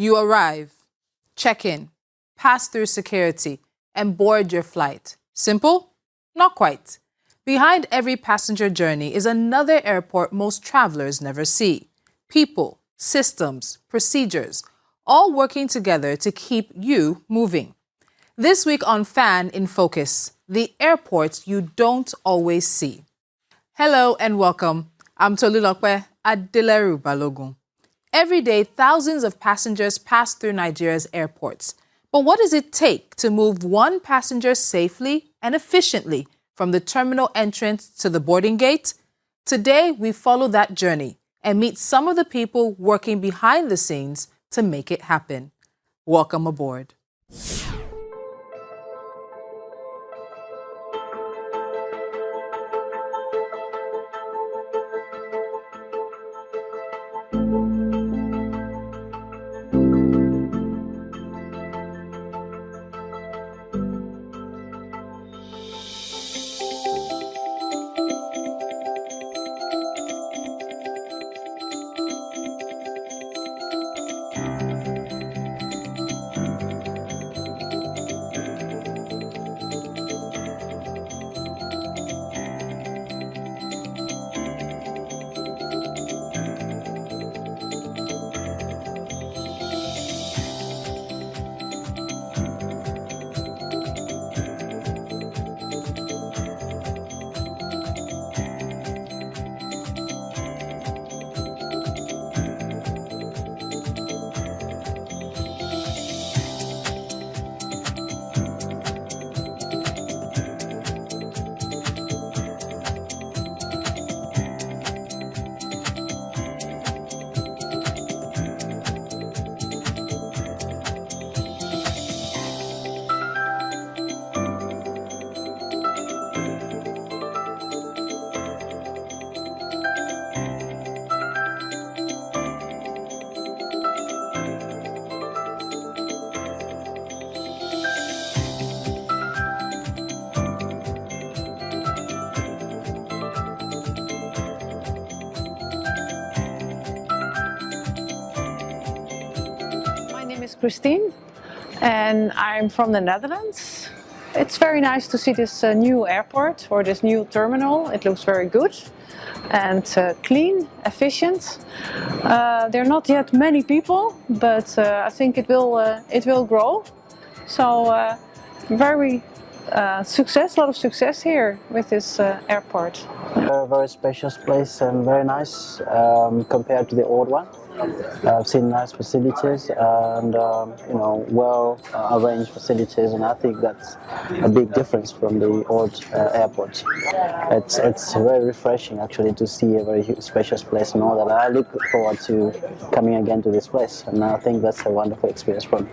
You arrive, check in, pass through security, and board your flight. Simple? Not quite. Behind every passenger journey is another airport most travelers never see. People, systems, procedures, all working together to keep you moving. This week on FAAN in Focus, the airports you don't always see. Hello and welcome. I'm Tolulokwe Adeleru Balogun. Every day, thousands of passengers pass through Nigeria's airports. But what does it take to move one passenger safely and efficiently from the terminal entrance to the boarding gate? Today, we follow that journey and meet some of the people working behind the scenes to make it happen. Welcome aboard. Christine, and I'm from the Netherlands. It's very nice to see this new airport or this new terminal. It looks very good and clean, efficient. There are not yet many people, but I think it will grow. So very a lot of success here with this airport. A very spacious place and very nice compared to the old one. I've seen nice facilities and well arranged facilities, and I think that's a big difference from the old airport. It's very refreshing actually to see a very spacious place and all that. I look forward to coming again to this place, and I think that's a wonderful experience for me.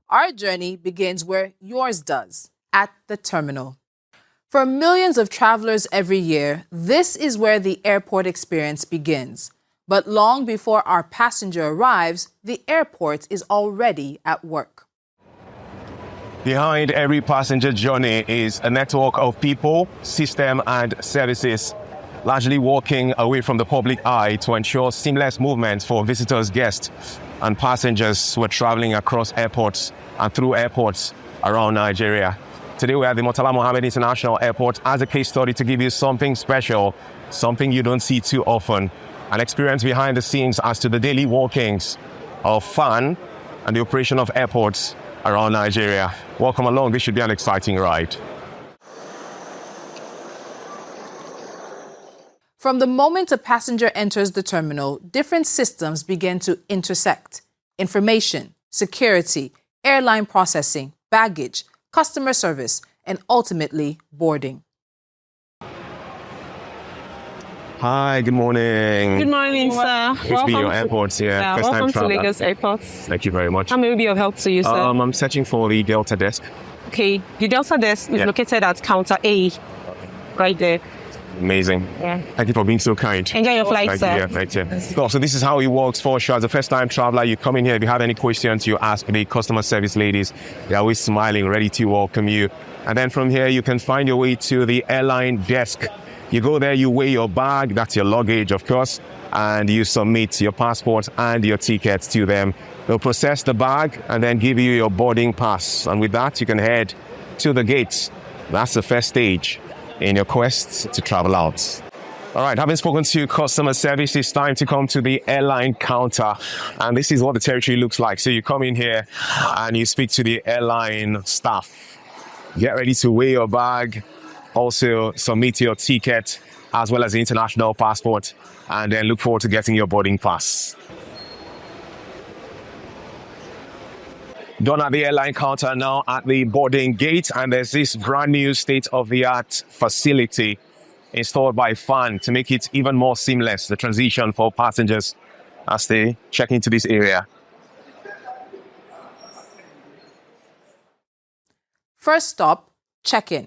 Our journey begins where yours does, at the terminal. For millions of travelers every year, this is where the airport experience begins. But long before our passenger arrives, the airport is already at work. Behind every passenger journey is a network of people, system, and services, largely working away from the public eye to ensure seamless movement for visitors, guests, and passengers who are traveling across airports and through airports around Nigeria. Today we are at the Murtala Mohammed International Airport as a case study to give you something special, something you don't see too often, an experience behind the scenes as to the daily workings of FAAN and the operation of airports around Nigeria. Welcome along, this should be an exciting ride. From the moment a passenger enters the terminal, different systems begin to intersect. Information, security, airline processing, baggage, customer service, and ultimately boarding. Hi, good morning. Good morning, sir. Good to be in your airport here. Yeah, First time welcome to traveler. Lagos Airport. Thank you very much. How may we be of help to you, sir? I'm searching for the Delta desk. Okay, the Delta desk is located at counter A, right there. Amazing. Yeah. Thank you for being so kind. Enjoy your flight, sir. Yeah, thank you. So this is how it works for sure. As a first-time traveler, you come in here. If you have any questions, you ask the customer service ladies. They're always smiling, ready to welcome you. And then from here, you can find your way to the airline desk. You go there, you weigh your bag, that's your luggage, of course, and you submit your passport and your tickets to them. They'll process the bag and then give you your boarding pass. And with that, you can head to the gates. That's the first stage in your quest to travel out. All right, having spoken to customer service, it's time to come to the airline counter. And this is what the territory looks like. So you come in here and you speak to the airline staff. Get ready to weigh your bag. Also submit your ticket as well as the international passport, and then look forward to getting your boarding pass. Done at the airline counter, now at the boarding gate, and there's this brand new state-of-the-art facility installed by FAAN to make it even more seamless, the transition for passengers as they check into this area. First stop, check-in.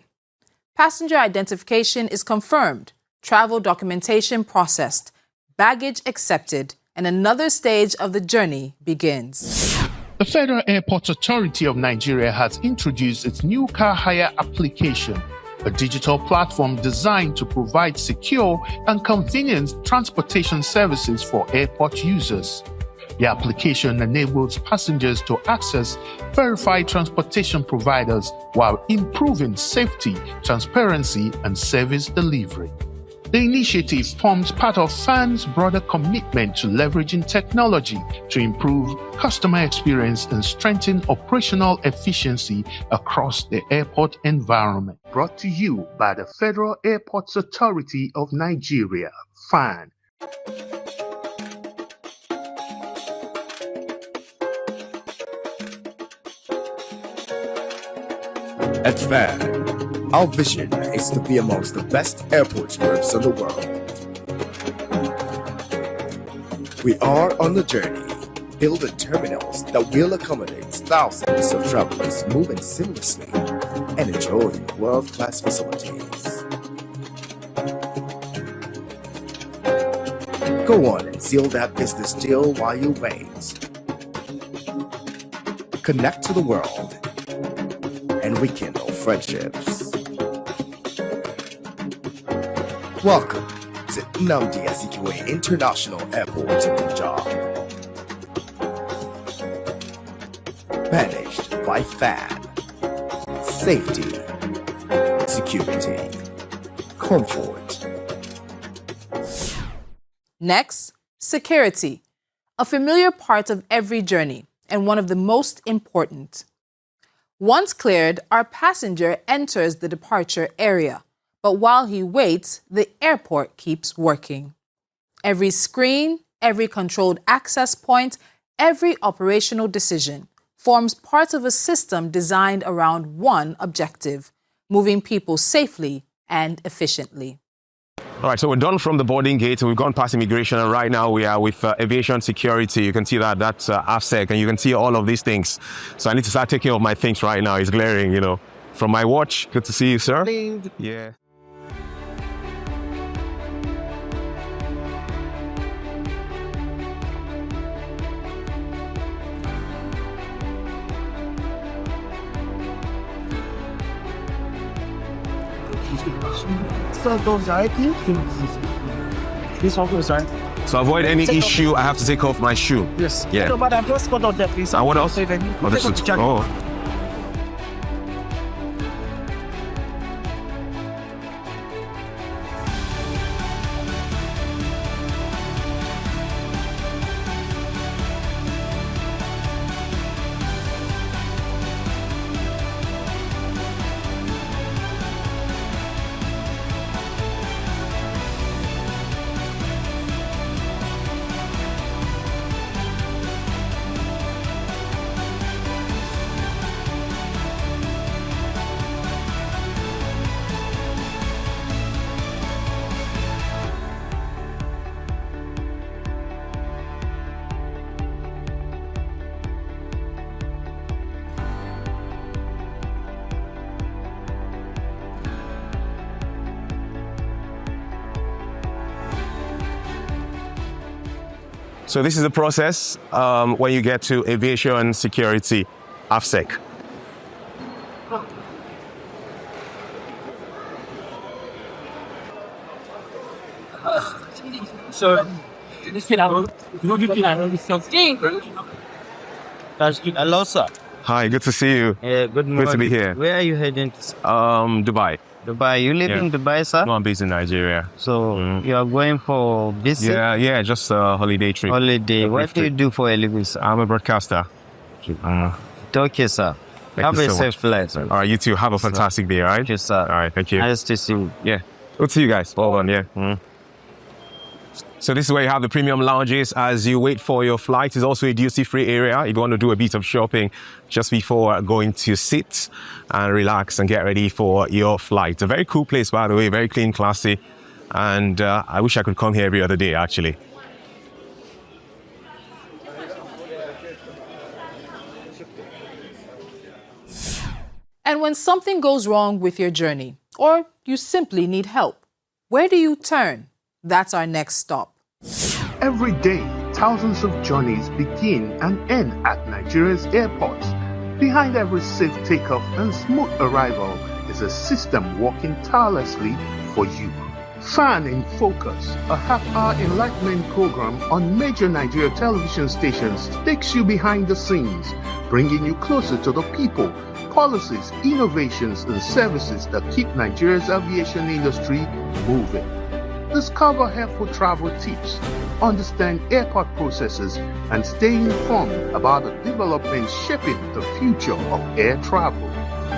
Passenger identification is confirmed, travel documentation processed, baggage accepted, and another stage of the journey begins. The Federal Airports Authority of Nigeria has introduced its new car hire application, a digital platform designed to provide secure and convenient transportation services for airport users. The application enables passengers to access verified transportation providers while improving safety, transparency, and service delivery. The initiative forms part of FAAN's broader commitment to leveraging technology to improve customer experience and strengthen operational efficiency across the airport environment. Brought to you by the Federal Airports Authority of Nigeria, FAAN. At FAAN, our vision is to be amongst the best airport groups in the world. We are on the journey, building terminals that will accommodate thousands of travelers moving seamlessly and enjoying world-class facilities. Go on and seal that business deal while you wait. Connect to the world and rekindle friendships. Welcome to Nnamdi Azikiwe International Airport in Punjab. Managed by FAAN. Safety, security, comfort. Next, security, a familiar part of every journey and one of the most important. Once cleared, our passenger enters the departure area, but while he waits, the airport keeps working. Every screen, every controlled access point, every operational decision forms part of a system designed around one objective: moving people safely and efficiently. All right, so we're done from the boarding gate. We've gone past immigration, and right now we are with aviation security. You can see that's AFSEC, and you can see all of these things. So I need to start taking off my things right now. It's glaring, you know. From my watch, good to see you, sir. Yeah. This one goes right. So avoid any issue, I have to take off my shoe. Yes. Yeah. No, but I'm just got out there, please. And what else? Save any. Oh, this is, oh. So this is the process when you get to aviation security, AFSEC. So, hello, sir. Hi, good to see you. Good morning. Good to be here. Where are you heading to? Dubai. Dubai. You live in Dubai, sir? No, I'm based in Nigeria. So, you are going for visit? Yeah, just a holiday trip. Holiday. What do you do for a living, sir? I'm a broadcaster. Okay, sir. Have a safe flight, sir. All right, you too. Have a fantastic day, all right? Thank you, sir. All right, thank you. Nice to see you. Yeah. Good to see you guys. Well done, yeah. So this is where you have the premium lounges as you wait for your flight. It's also a duty-free area if you want to do a bit of shopping just before going to sit and relax and get ready for your flight. A very cool place, by the way, very clean, classy. And I wish I could come here every other day, actually. And when something goes wrong with your journey, or you simply need help, where do you turn? That's our next stop. Every day, thousands of journeys begin and end at Nigeria's airports. Behind every safe takeoff and smooth arrival is a system working tirelessly for you. FAAN in Focus, a half-hour enlightenment program on major Nigeria television stations, takes you behind the scenes, bringing you closer to the people, policies, innovations, and services that keep Nigeria's aviation industry moving. Discover helpful travel tips, understand airport processes, and stay informed about the developments shaping the future of air travel.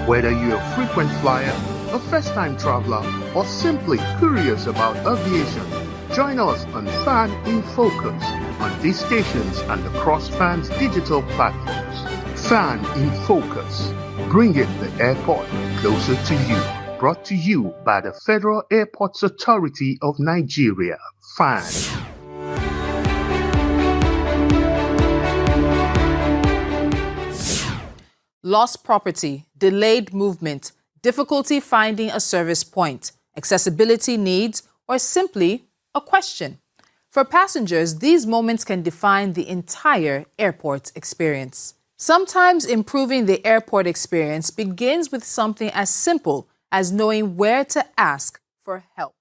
Whether you're a frequent flyer, a first-time traveler, or simply curious about aviation, join us on FAAN in Focus on these stations and across FAAN's digital platforms. FAAN in Focus, bringing the airport closer to you. Brought to you by the Federal Airports Authority of Nigeria, FAAN. Lost property, delayed movement, difficulty finding a service point, accessibility needs, or simply a question. For passengers, these moments can define the entire airport experience. Sometimes improving the airport experience begins with something as simple as knowing where to ask for help.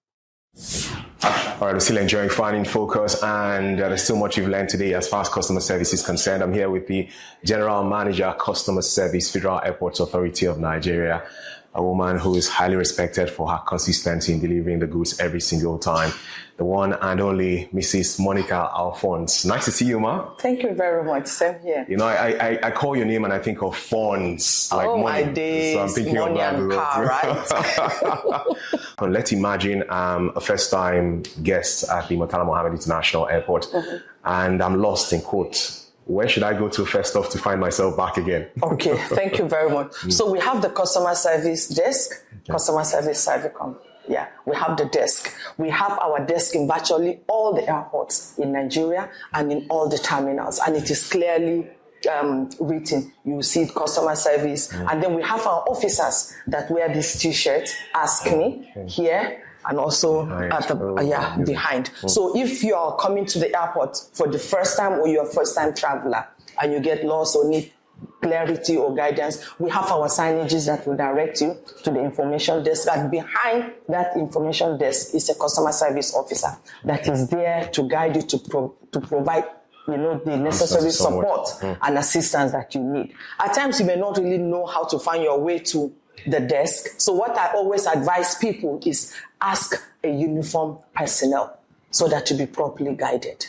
All right, we're still enjoying FAAN in Focus, and there's so much you've learned today as far as customer service is concerned. I'm here with the General Manager, Customer Service, Federal Airports Authority of Nigeria, a woman who is highly respected for her consistency in delivering the goods every single time. The one and only Mrs. Monica Alphonse. Nice to see you, ma. Thank you very much. Same here. You know, I call your name and I think of funds. Like oh, money. My days. So I'm thinking money of and car, right? Let's imagine I'm a first-time guest at the Murtala Mohammed International Airport, and I'm lost in quotes. Where should I go to first off to find myself back again? Okay, thank you very much. So we have the customer service desk, customer service Servicom. Yeah, we have the desk. We have our desk in virtually all the airports in Nigeria and in all the terminals, and it is clearly written. You see it, customer service, and then we have our officers that wear this T-shirt, Ask Me, here, and also at the behind. So if you are coming to the airport for the first time or you're a first-time traveler and you get lost or need clarity or guidance, we have our signages that will direct you to the information desk, and behind that information desk is a customer service officer that is there to guide you to provide the necessary support and assistance that you need. At times you may not really know how to find your way to the desk. So what I always advise people is ask a uniformed personnel so that you be properly guided.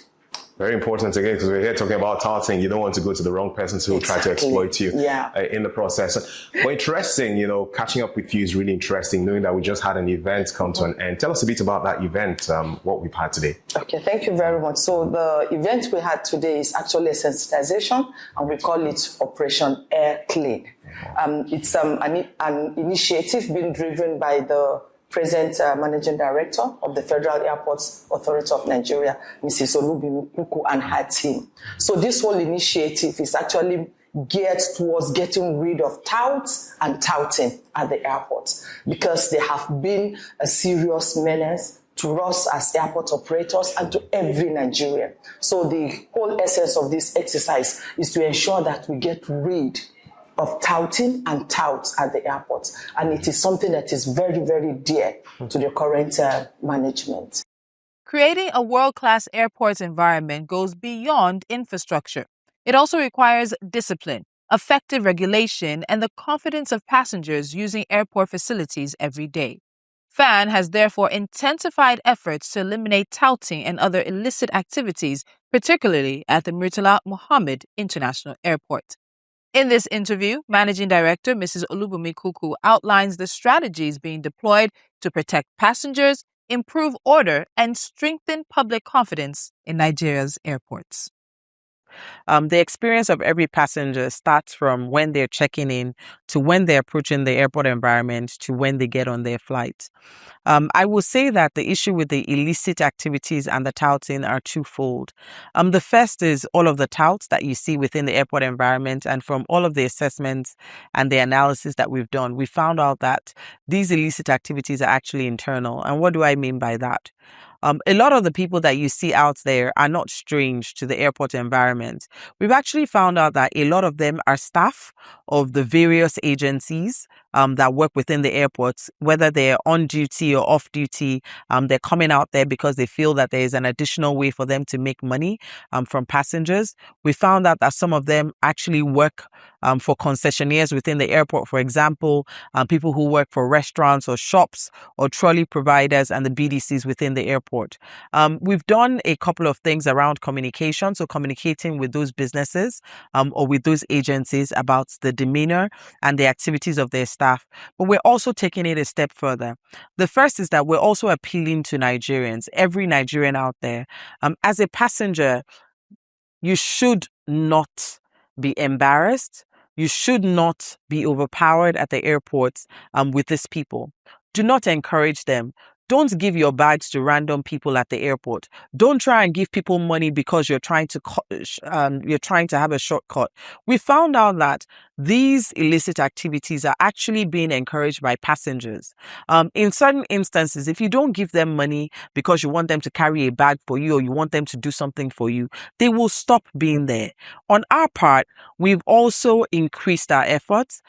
Very important again, because we're here talking about touting. You don't want to go to the wrong person who will try to exploit you in the process. But interesting, catching up with you is really interesting, knowing that we just had an event come to an end. Tell us a bit about that event, what we've had today. Okay, thank you very much. So the event we had today is actually a sensitization, and we call it Operation Air Clean. It's an initiative being driven by the present Managing Director of the Federal Airports Authority of Nigeria, Mrs. Olubimuku, and her team. So this whole initiative is actually geared towards getting rid of touts and touting at the airports, because they have been a serious menace to us as airport operators and to every Nigerian. So the whole essence of this exercise is to ensure that we get rid of touting and touts at the airport. And it is something that is very, very dear to the current management. Creating a world-class airport environment goes beyond infrastructure. It also requires discipline, effective regulation, and the confidence of passengers using airport facilities every day. FAAN has therefore intensified efforts to eliminate touting and other illicit activities, particularly at the Murtala Mohammed International Airport. In this interview, Managing Director Mrs. Olubunmi Kuku outlines the strategies being deployed to protect passengers, improve order, and strengthen public confidence in Nigeria's airports. The experience of every passenger starts from when they're checking in to when they're approaching the airport environment to when they get on their flight. I will say that the issue with the illicit activities and the touting are twofold. The first is all of the touts that you see within the airport environment, and from all of the assessments and the analysis that we've done, we found out that these illicit activities are actually internal. And what do I mean by that? A lot of the people that you see out there are not strange to the airport environment. We've actually found out that a lot of them are staff of the various agencies that work within the airports, whether they're on duty or off duty. They're coming out there because they feel that there is an additional way for them to make money from passengers. We found out that some of them actually work for concessionaires within the airport. For example, people who work for restaurants or shops or trolley providers and the BDCs within the airport. We've done a couple of things around communication, so communicating with those businesses or with those agencies about the demeanor and the activities of their staff. But we're also taking it a step further. The first is that we're also appealing to Nigerians, every Nigerian out there. As a passenger, you should not be embarrassed. You should not be overpowered at the airports with these people. Do not encourage them. Don't give your bags to random people at the airport. Don't try and give people money because you're trying to have a shortcut. We found out that these illicit activities are actually being encouraged by passengers. In certain instances, if you don't give them money because you want them to carry a bag for you or you want them to do something for you, they will stop being there. On our part, we've also increased our efforts.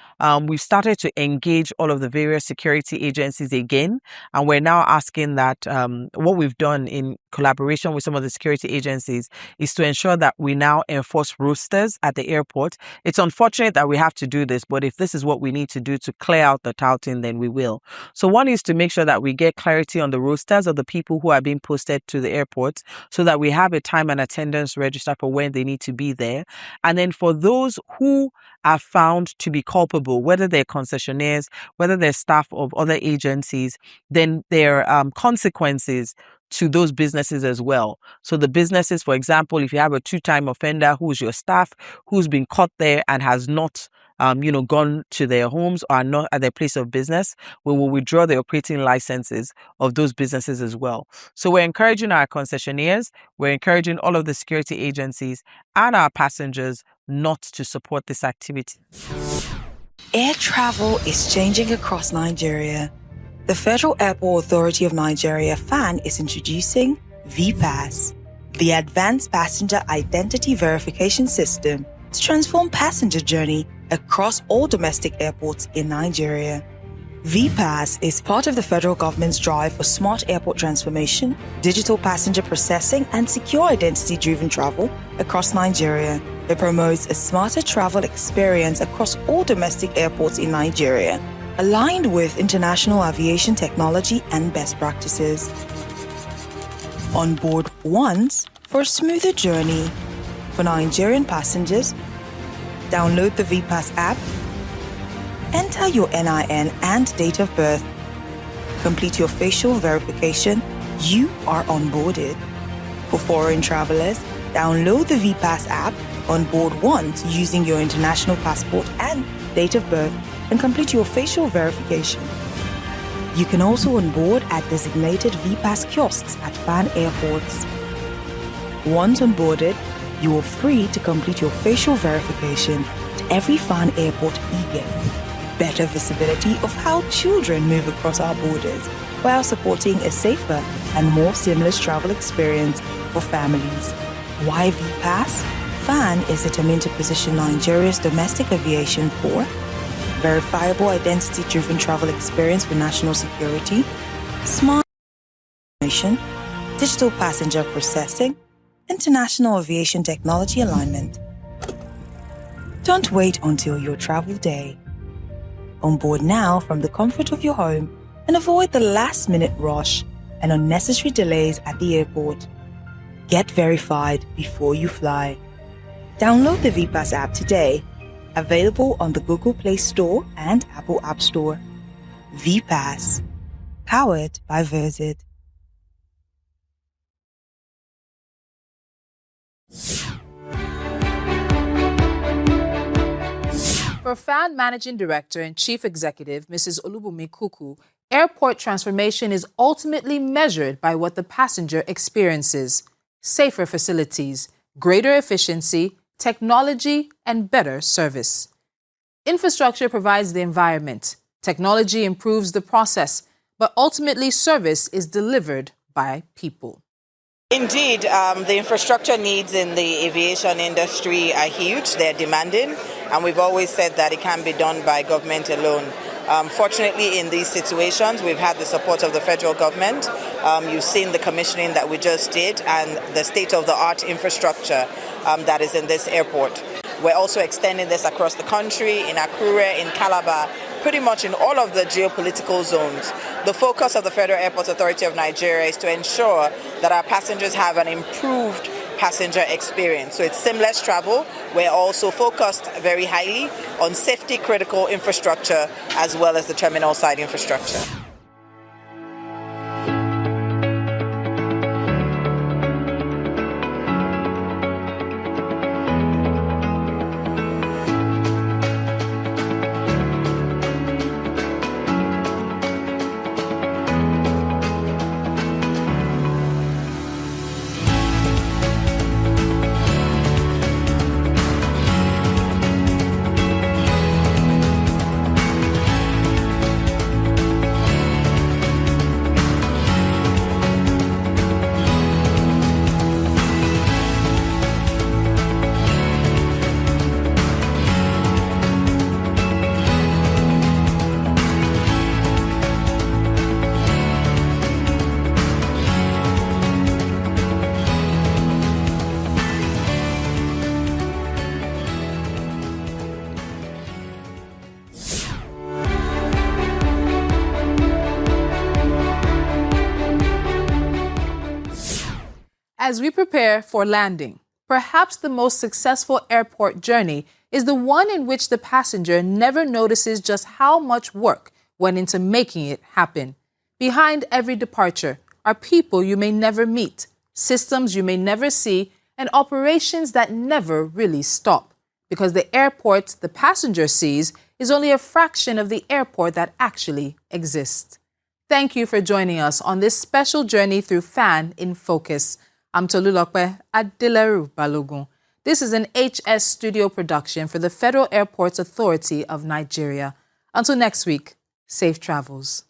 We've started to engage all of the various security agencies again, and we're now asking that what we've done in collaboration with some of the security agencies is to ensure that we now enforce rosters at the airport. It's unfortunate that we have to do this, but if this is what we need to do to clear out the touting, then we will. So one is to make sure that we get clarity on the rosters of the people who are being posted to the airport so that we have a time and attendance register for when they need to be there. And then for those who are found to be culpable, whether they're concessionaires, whether they're staff of other agencies, then there are consequences to those businesses as well. So the businesses, for example, if you have a two-time offender who's your staff, who's been caught there and has not gone to their homes or are not at their place of business, we will withdraw the operating licenses of those businesses as well. So we're encouraging our concessionaires, we're encouraging all of the security agencies and our passengers not to support this activity. Air travel is changing across Nigeria. The Federal Airport Authority of Nigeria, FAAN, is introducing VPAS, the Advanced Passenger Identity Verification System, to transform passenger journey across all domestic airports in Nigeria. VPAS is part of the federal government's drive for smart airport transformation, digital passenger processing, and secure identity-driven travel across Nigeria. It promotes a smarter travel experience across all domestic airports in Nigeria, aligned with international aviation technology and best practices. On board once for a smoother journey. For Nigerian passengers, download the VPAS app, enter your NIN and date of birth, complete your facial verification, you are onboarded. For foreign travelers, download the VPAS app on board once using your international passport and date of birth and complete your facial verification. You can also onboard at designated VPAS kiosks at FAAN airports. Once onboarded, you are free to complete your facial verification at every FAAN airport e-gate. Better visibility of how children move across our borders while supporting a safer and more seamless travel experience for families. Why VPASS? FAAN is determined to position Nigeria's domestic aviation for verifiable identity-driven travel experience for national security, smart information, digital passenger processing, international aviation technology alignment. Don't wait until your travel day. On board now from the comfort of your home and avoid the last-minute rush and unnecessary delays at the airport. Get verified before you fly. Download the VPASS app today. Available on the Google Play Store and Apple App Store. VPASS. Powered by Verzid. For FAAN Managing Director and Chief Executive, Mrs. Olubunmi Kuku, airport transformation is ultimately measured by what the passenger experiences: safer facilities, greater efficiency, technology, and better service. Infrastructure provides the environment. Technology improves the process, but ultimately service is delivered by people. Indeed, the infrastructure needs in the aviation industry are huge. They're demanding, and we've always said that it can't be done by government alone. Fortunately, in these situations, we've had the support of the federal government. You've seen the commissioning that we just did and the state-of-the-art infrastructure that is in this airport. We're also extending this across the country, in Akure, in Calabar, pretty much in all of the geopolitical zones. The focus of the Federal Airports Authority of Nigeria is to ensure that our passengers have an improved passenger experience. So it's seamless travel. We're also focused very highly on safety-critical infrastructure as well as the terminal side infrastructure. As we prepare for landing, perhaps the most successful airport journey is the one in which the passenger never notices just how much work went into making it happen. Behind every departure are people you may never meet, systems you may never see, and operations that never really stop. Because the airport the passenger sees is only a fraction of the airport that actually exists. Thank you for joining us on this special journey through FAAN in Focus. I'm Tolulope Adileru Balogun. This is an HS studio production for the Federal Airports Authority of Nigeria. Until next week, safe travels.